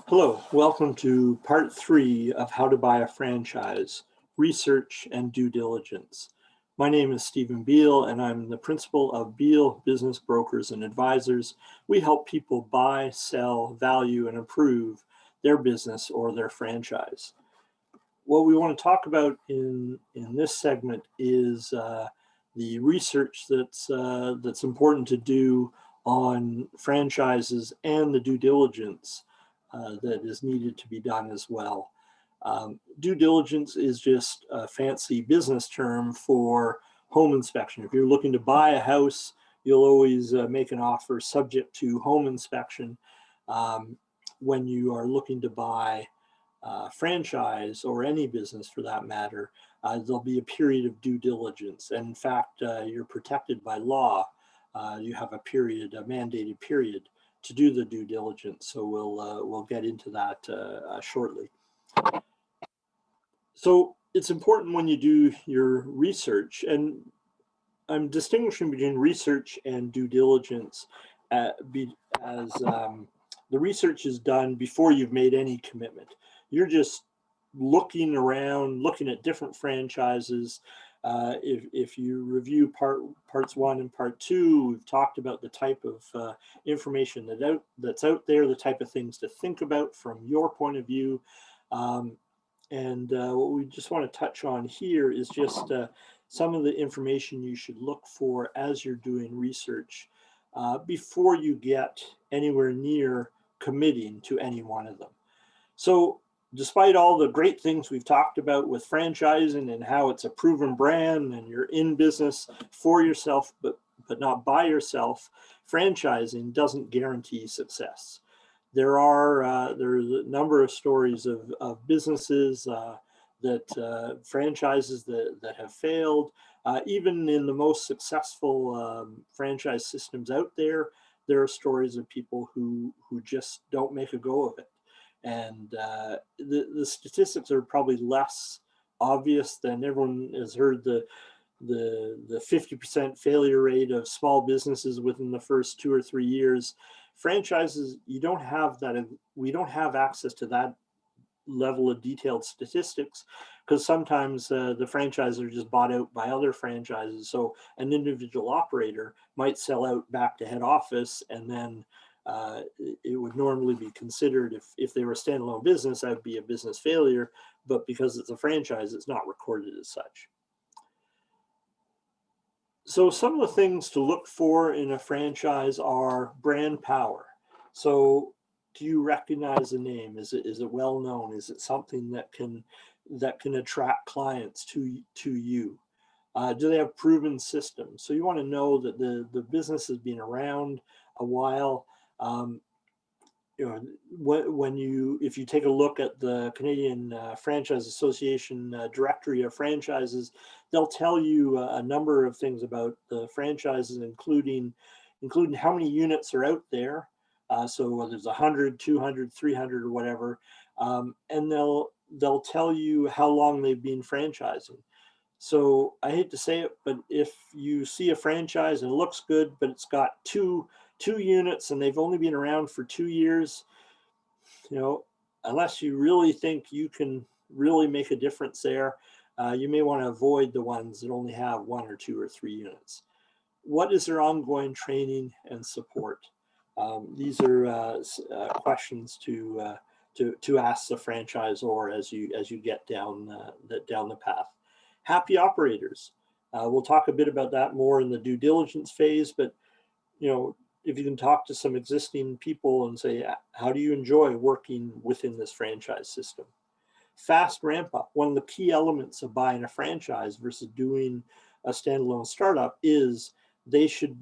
Hello, welcome to part 3 of How to Buy a Franchise, Research and Due Diligence. My name is Stephen Beal and I'm the principal of Beal Business Brokers and Advisors. We help people buy, sell, value, and improve their business or their franchise. What we want to talk about in this segment is the research that's important to do on franchises and the due diligence that is needed to be done as well. Due diligence is just a fancy business term for home inspection. If you're looking to buy a house, you'll always make an offer subject to home inspection. When you are looking to buy franchise or any business for that matter, there'll be a period of due diligence. And in fact, you're protected by law. You have a period, a mandated period to do the due diligence. So we'll get into that shortly. So it's important when you do your research, and I'm distinguishing between research and due diligence as the research is done before you've made any commitment. You're just looking around, looking at different franchises. If you review parts 1 and part 2, we've talked about the type of information that's out there, the type of things to think about from your point of view. And what we just want to touch on here is just some of the information you should look for as you're doing research before you get anywhere near committing to any one of them. So despite all the great things we've talked about with franchising and how it's a proven brand and you're in business for yourself, but not by yourself, franchising doesn't guarantee success. There's a number of stories of businesses franchises that have failed. Even in the most successful franchise systems out there, there are stories of people who just don't make a go of it. And the statistics are probably less obvious than everyone has heard the 50% failure rate of small businesses within the first 2 or 3 years. Franchises, you don't have that. We don't have access to that level of detailed statistics because sometimes the franchisors are just bought out by other franchises. So an individual operator might sell out back to head office, and then it would normally be considered, if they were a standalone business, that would be a business failure, but because it's a franchise, it's not recorded as such. So some of the things to look for in a franchise are brand power. So do you recognize the name? Is it well known? Is it something that can attract clients to you? Do they have proven systems? So you want to know that the business has been around a while. If you take a look at the Canadian Franchise Association directory of franchises, they'll tell you a number of things about the franchises, including how many units are out there. So whether it's 100, 200, 300, or whatever, and they'll tell you how long they've been franchising. So I hate to say it, but if you see a franchise and it looks good, but it's got two units and they've only been around for 2 years, unless you really think you can really make a difference there, you may want to avoid the ones that only have 1 or 2 or 3 units. What is their ongoing training and support? These are questions to ask the franchisor as you get down the path. Happy operators. We'll talk a bit about that more in the due diligence phase, but if you can talk to some existing people and say, how do you enjoy working within this franchise system? Fast ramp up. One of the key elements of buying a franchise versus doing a standalone startup is they should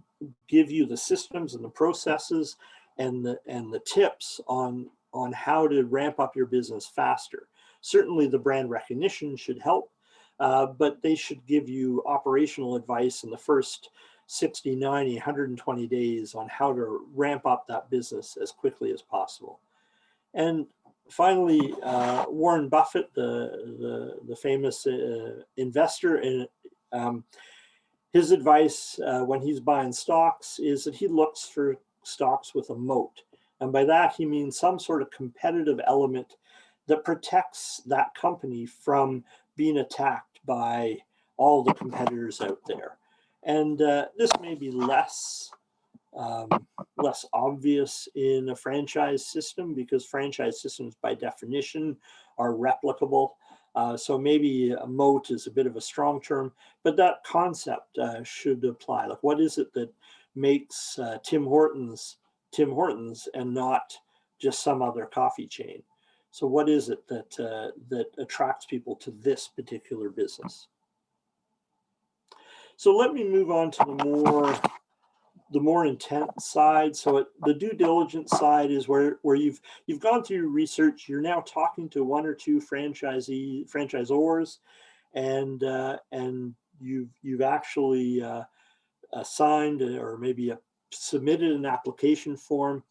give you the systems and the processes and the tips on how to ramp up your business faster. Certainly the brand recognition should help, but they should give you operational advice in the first 60, 90, 120 days on how to ramp up that business as quickly as possible. And finally, Warren Buffett, the famous investor, and his advice when he's buying stocks is that he looks for stocks with a moat. And by that, he means some sort of competitive element that protects that company from being attacked by all the competitors out there. And this may be less obvious in a franchise system, because franchise systems by definition are replicable. So maybe a moat is a bit of a strong term, but that concept should apply. Like, what is it that makes Tim Hortons and not just some other coffee chain? So what is it that that attracts people to this particular business? So let me move on to the more intense side. So the due diligence side is where you've gone through your research. You're now talking to one or two franchisors, and you've actually signed or maybe submitted an application form,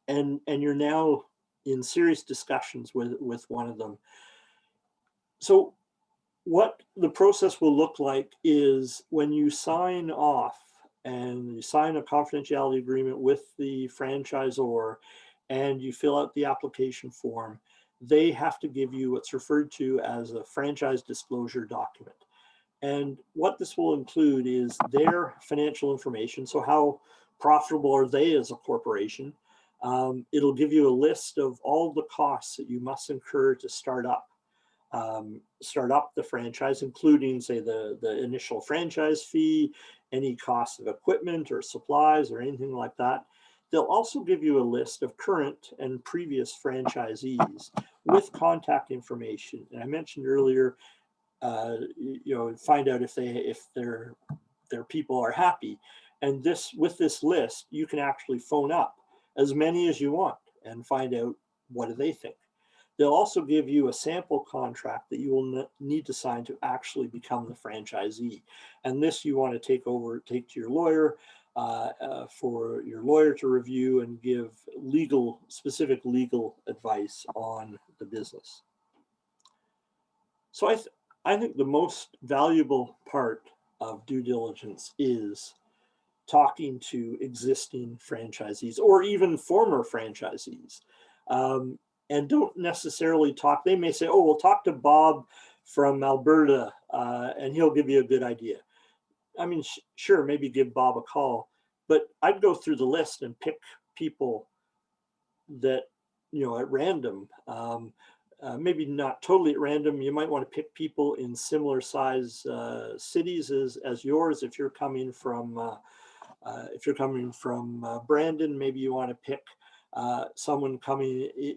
and you're now in serious discussions with one of them. So what the process will look like is, when you sign off and you sign a confidentiality agreement with the franchisor and you fill out the application form, they have to give you what's referred to as a franchise disclosure document. And what this will include is their financial information. So how profitable are they as a corporation? It'll give you a list of all the costs that you must incur to start up the franchise, including, say, the initial franchise fee, any cost of equipment or supplies or anything like that. They'll also give you a list of current and previous franchisees with contact information. And I mentioned earlier, find out if their people are happy. And with this list, you can actually phone up as many as you want and find out, what do they think. They'll also give you a sample contract that you will need to sign to actually become the franchisee. And this you want to take to your lawyer, for your lawyer to review and give specific legal advice on the business. So I think the most valuable part of due diligence is talking to existing franchisees or even former franchisees. And don't necessarily talk. They may say, oh, we'll talk to Bob from Alberta and he'll give you a good idea. I mean, sure, maybe give Bob a call, but I'd go through the list and pick people that, at random. Maybe not totally at random. You might want to pick people in similar size cities as yours. If you're coming from Brandon, maybe you want to pick someone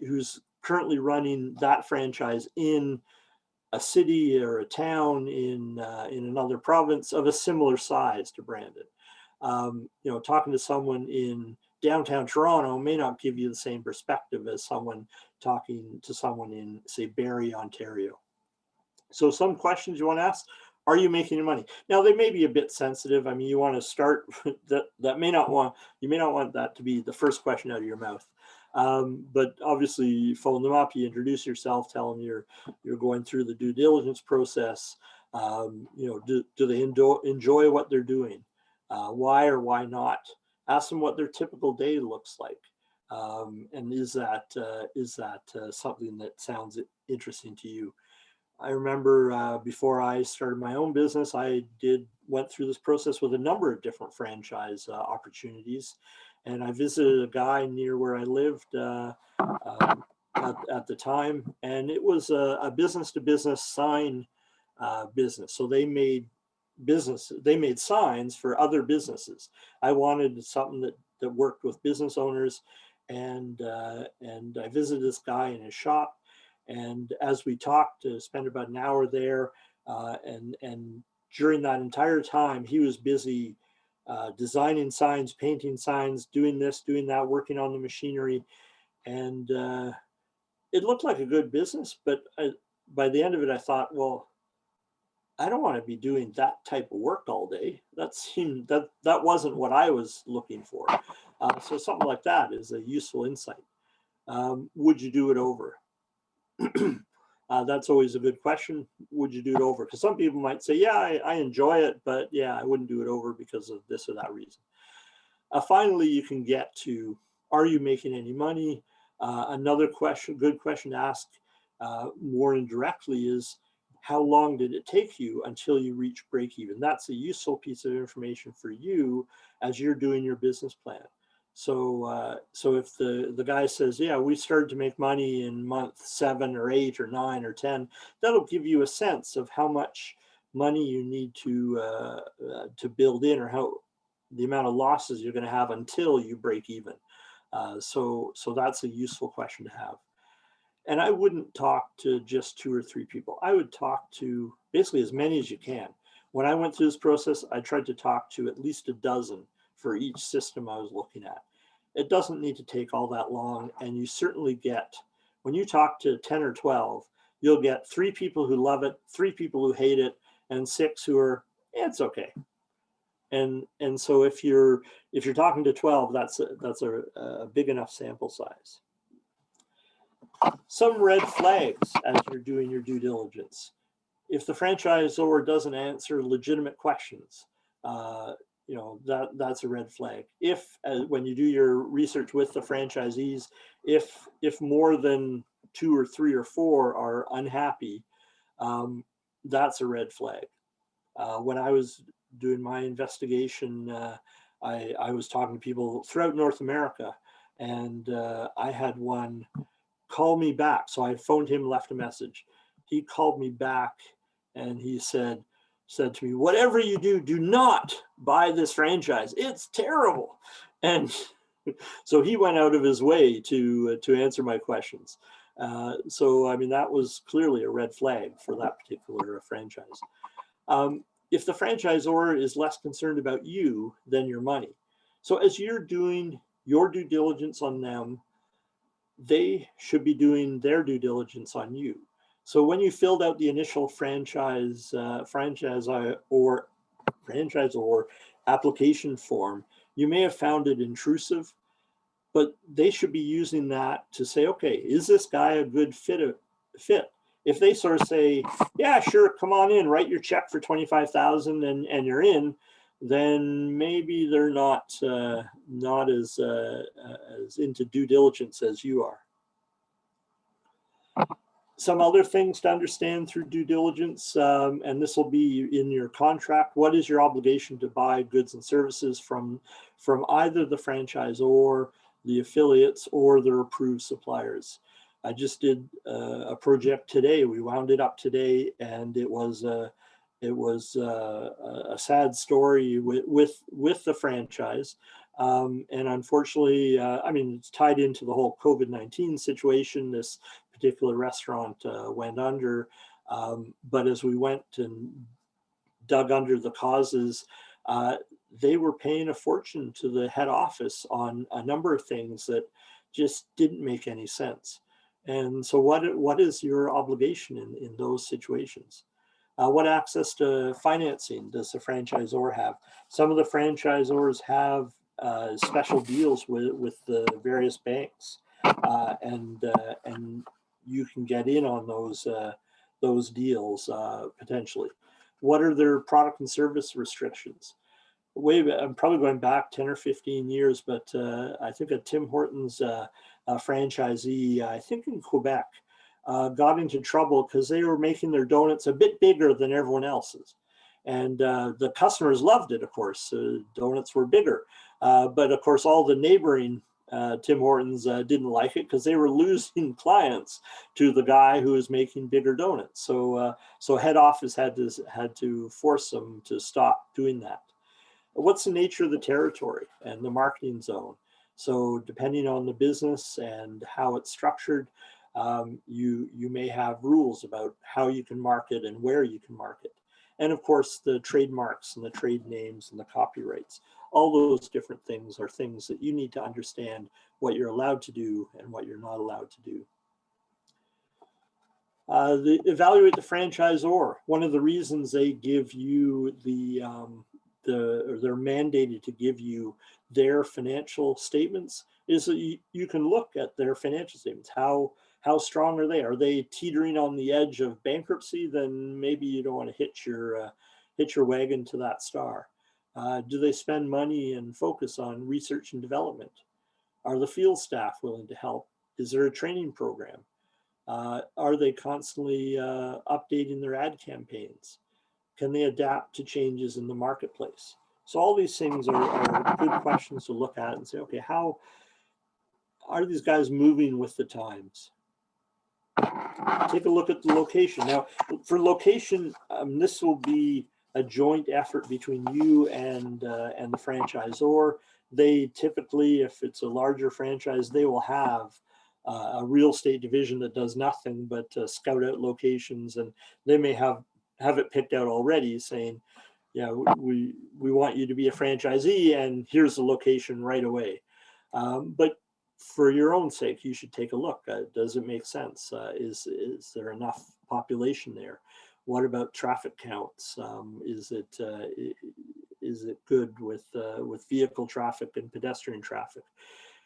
who's currently running that franchise in a city or a town in another province of a similar size to Brandon. Talking to someone in downtown Toronto may not give you the same perspective as someone talking to someone in, say, Barrie, Ontario. So some questions you want to ask: are you making money? Now, they may be a bit sensitive. I mean, you want to start you may not want that to be the first question out of your mouth. But obviously, you phone them up, you introduce yourself, tell them you're going through the due diligence process. Do they enjoy what they're doing? Why or why not? Ask them what their typical day looks like, and is that something that sounds interesting to you? I remember before I started my own business, I went through this process with a number of different franchise opportunities, and I visited a guy near where I lived at the time, and it was a business-to-business sign business. So they made signs for other businesses. I wanted something that worked with business owners, and I visited this guy in his shop. And as we talked, spent about an hour there, and during that entire time, he was busy designing signs, painting signs, doing this, doing that, working on the machinery. And it looked like a good business, but by the end of it, I thought, well, I don't want to be doing that type of work all day. That wasn't what I was looking for. So something like that is a useful insight. Would you do it over? That's always a good question. Would you do it over? Because some people might say, yeah, I enjoy it, but yeah, I wouldn't do it over because of this or that reason. Finally, you can get to, Are you making any money? Another question, good question to ask more indirectly is, how long did it take you until you reach break even? That's a useful piece of information for you as you're doing your business plan. So, so if the guy says, yeah, we started to make money in month 7 or 8 or 9 or 10, that'll give you a sense of how much money you need to build in, or how the amount of losses you're going to have until you break even. So that's a useful question to have. And I wouldn't talk to just 2 or 3 people. I would talk to basically as many as you can. When I went through this process, I tried to talk to at least a dozen for each system I was looking at. It doesn't need to take all that long. And you certainly get, when you talk to 10 or 12, you'll get 3 people who love it, 3 people who hate it, and 6 who are, it's okay. And so if you're talking to 12, that's a big enough sample size. Some red flags as you're doing your due diligence. If the franchisor doesn't answer legitimate questions, you know, that's a red flag. If when you do your research with the franchisees, if more than 2 or 3 or 4 are unhappy, that's a red flag. When I was doing my investigation, I was talking to people throughout North America, and I had one call me back. So I phoned him, left a message. He called me back and he said to me, whatever you do, do not buy this franchise. It's terrible. And so he went out of his way to answer my questions. So, I mean, that was clearly a red flag for that particular franchise. If the franchisor is less concerned about you than your money. So as you're doing your due diligence on them, they should be doing their due diligence on you. So when you filled out the initial franchise or application form, you may have found it intrusive, but they should be using that to say, okay, is this guy a good fit? If they sort of say, yeah, sure, come on in, write your check for $25,000 and you're in, then maybe they're not as into due diligence as you are. Some other things to understand through due diligence, and this will be in your contract. What is your obligation to buy goods and services from either the franchisor, the affiliates, or their approved suppliers? I just did a project today. We wound it up today, and it was a sad story with the franchise. And unfortunately, I mean, it's tied into the whole COVID-19 situation. This particular restaurant went under, but as we went and dug under the causes, they were paying a fortune to the head office on a number of things that just didn't make any sense. And so what is your obligation in those situations? What access to financing does the franchisor have? Some of the franchisors have special deals with the various banks, and you can get in on those deals potentially. What are their product and service restrictions? I'm probably going back 10 or 15 years, but I think a Tim Hortons franchisee, I think in Quebec, got into trouble because they were making their donuts a bit bigger than everyone else's. And the customers loved it, of course. Donuts were bigger. But of course, all the neighboring Tim Hortons didn't like it because they were losing clients to the guy who was making bigger donuts. So head office had to force them to stop doing that. What's the nature of the territory and the marketing zone? So depending on the business and how it's structured, you may have rules about how you can market and where you can market. And of course, the trademarks and the trade names and the copyrights, all those different things are things that you need to understand what you're allowed to do and what you're not allowed to do. Evaluate the franchisor. One of the reasons they give you they're mandated to give you their financial statements is that you can look at their financial statements. How strong are they? Are they teetering on the edge of bankruptcy? Then maybe you don't want to hitch your wagon to that star. Do they spend money and focus on research and development? Are the field staff willing to help? Is there a training program? Are they constantly updating their ad campaigns? Can they adapt to changes in the marketplace? So all these things are good questions to look at and say, okay, how are these guys moving with the times? Take a look at the location. Now, for location, this will be a joint effort between you and the franchisor. They typically, if it's a larger franchise, they will have a real estate division that does nothing but scout out locations, and they may have it picked out already, saying, yeah, we want you to be a franchisee, and here's the location right away. But for your own sake, you should take a look. Does it make sense? Is there enough population there? What about traffic counts? Is it good with vehicle traffic and pedestrian traffic?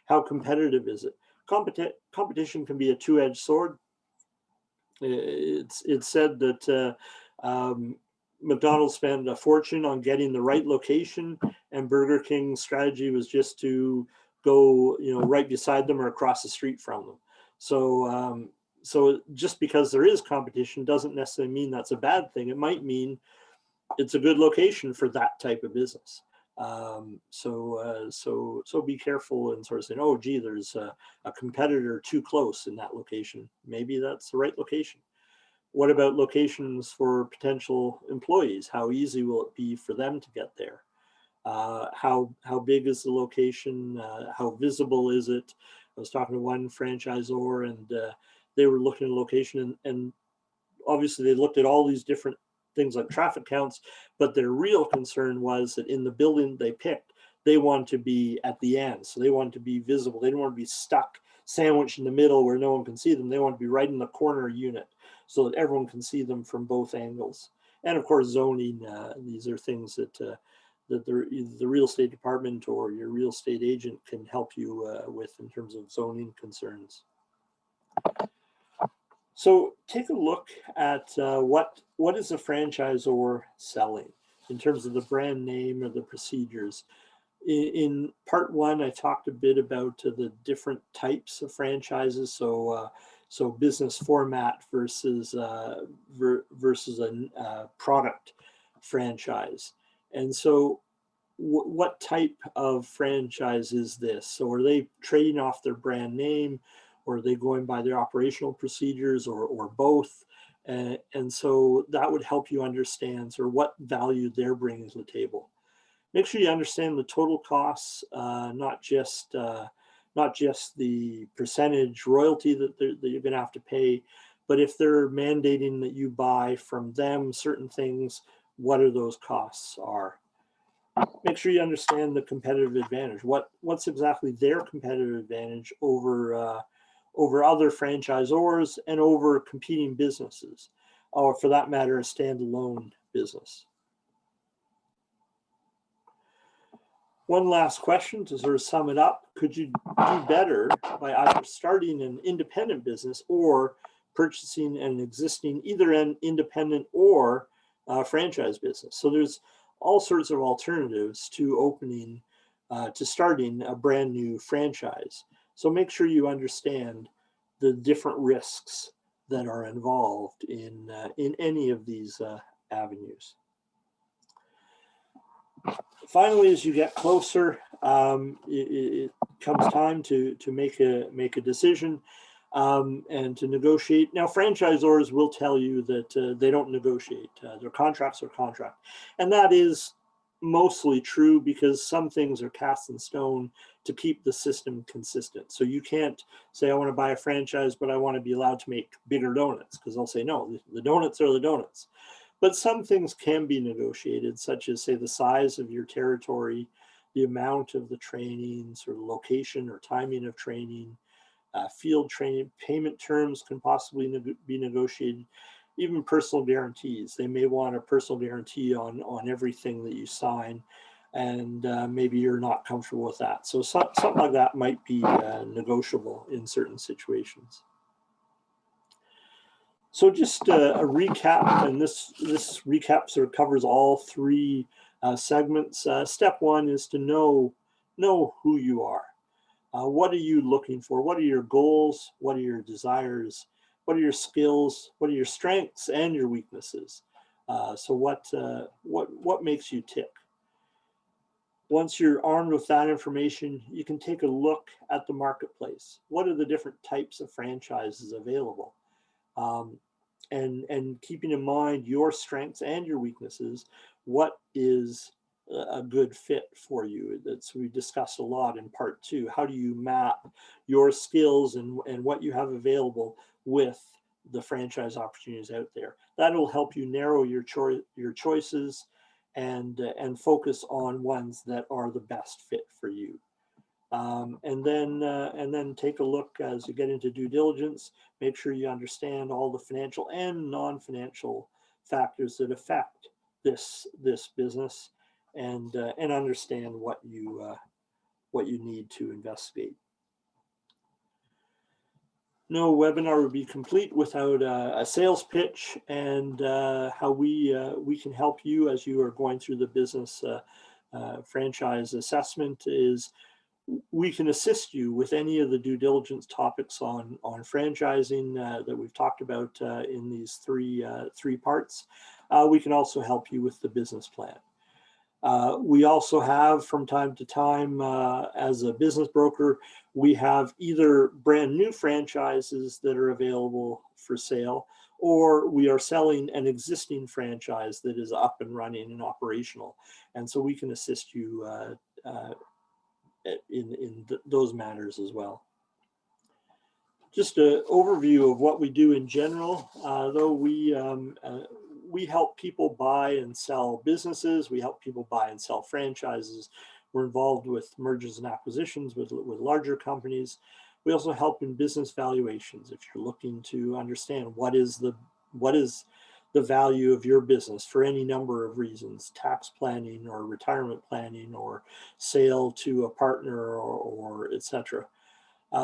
How competitive is it? Competition can be a two-edged sword. It's said that McDonald's spent a fortune on getting the right location, and Burger King's strategy was just to go, right beside them or across the street from them. So, so just because there is competition doesn't necessarily mean that's a bad thing. It might mean it's a good location for that type of business. So be careful and sort of saying, oh, gee, there's a competitor too close in that location. Maybe that's the right location. What about locations for potential employees? How easy will it be for them to get there? How big is the location? How visible is it? I was talking to one franchisor, and they were looking at a location, and obviously they looked at all these different things like traffic counts, but their real concern was that in the building they picked, they wanted to be at the end. So they wanted to be visible. They didn't want to be stuck, sandwiched in the middle where no one can see them. They want to be right in the corner unit so that everyone can see them from both angles. And of course, zoning, these are things that the real estate department or your real estate agent can help you with in terms of zoning concerns. So take a look at what is a franchisor selling in terms of the brand name or the procedures. In part one, I talked a bit about the different types of franchises. So business format versus a product franchise. And so what type of franchise is this? So are they trading off their brand name, or are they going by their operational procedures, or both? And so that would help you understand sort of what value they're bringing to the table. Make sure you understand the total costs, not just the percentage royalty that you're going to have to pay, but if they're mandating that you buy from them certain things, what are those costs are. Make sure you understand the competitive advantage. What's exactly their competitive advantage over other franchisors and over competing businesses, or for that matter, a standalone business. One last question to sort of sum it up. Could you do better by either starting an independent business or purchasing an existing, either an independent or franchise business? So there's all sorts of alternatives to starting a brand new franchise. So make sure you understand the different risks that are involved in any of these avenues. Finally, as you get closer, it comes time to make a decision and to negotiate. Now, franchisors will tell you that they don't negotiate. Their contracts are contract. And that is mostly true because some things are cast in stone to keep the system consistent. So you can't say, I want to buy a franchise, but I want to be allowed to make bigger donuts, because they'll say, no, the donuts are the donuts. But some things can be negotiated, such as, say, the size of your territory, the amount of the training, sort of location or timing of training, field training, payment terms can possibly be negotiated, even personal guarantees. They may want a personal guarantee on everything that you sign, and maybe you're not comfortable with that. So something like that might be negotiable in certain situations. So just a recap, and this recap sort of covers all three segments. Step one is to know who you are. What are you looking for? What are your goals? What are your desires? What are your skills? What are your strengths and your weaknesses? So what makes you tick? Once you're armed with that information, you can take a look at the marketplace. What are the different types of franchises available? Um, and keeping in mind your strengths and your weaknesses, what is a good fit for you? That's we discussed a lot in part 2. How do you map your skills and what you have available with the franchise opportunities out there? That'll help you narrow your choices and focus on ones that are the best fit for you. And then take a look as you get into due diligence. Make sure you understand all the financial and non-financial factors that affect this business, and understand what you need to investigate. No webinar would be complete without a sales pitch, and how we can help you as you are going through the business franchise assessment is we can assist you with any of the due diligence topics on franchising that we've talked about in these three parts. We can also help you with the business plan. We also have, from time to time, as a business broker, we have either brand new franchises that are available for sale, or we are selling an existing franchise that is up and running and operational. And so we can assist you in those matters as well. Just an overview of what we do in general. Though we help people buy and sell businesses, we help people buy and sell franchises. We're involved with mergers and acquisitions with larger companies. We also help in business valuations. If you're looking to understand what is the value of your business for any number of reasons, tax planning or retirement planning or sale to a partner or etc.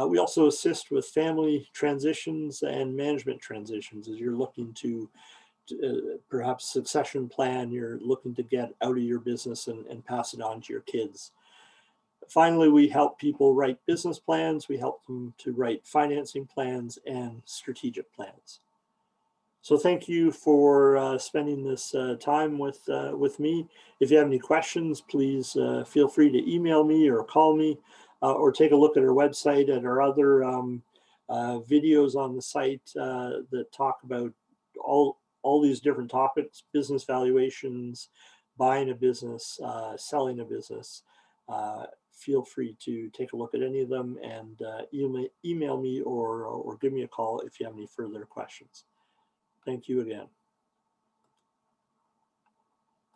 We also assist with family transitions and management transitions as you're looking to perhaps succession plan, you're looking to get out of your business and pass it on to your kids. Finally, we help people write business plans. We help them to write financing plans and strategic plans. So thank you for spending this time with me. If you have any questions, please feel free to email me or call me, or take a look at our website and our other videos on the site that talk about all these different topics: business valuations, buying a business, selling a business. Feel free to take a look at any of them, and email me or give me a call if you have any further questions. Thank you again.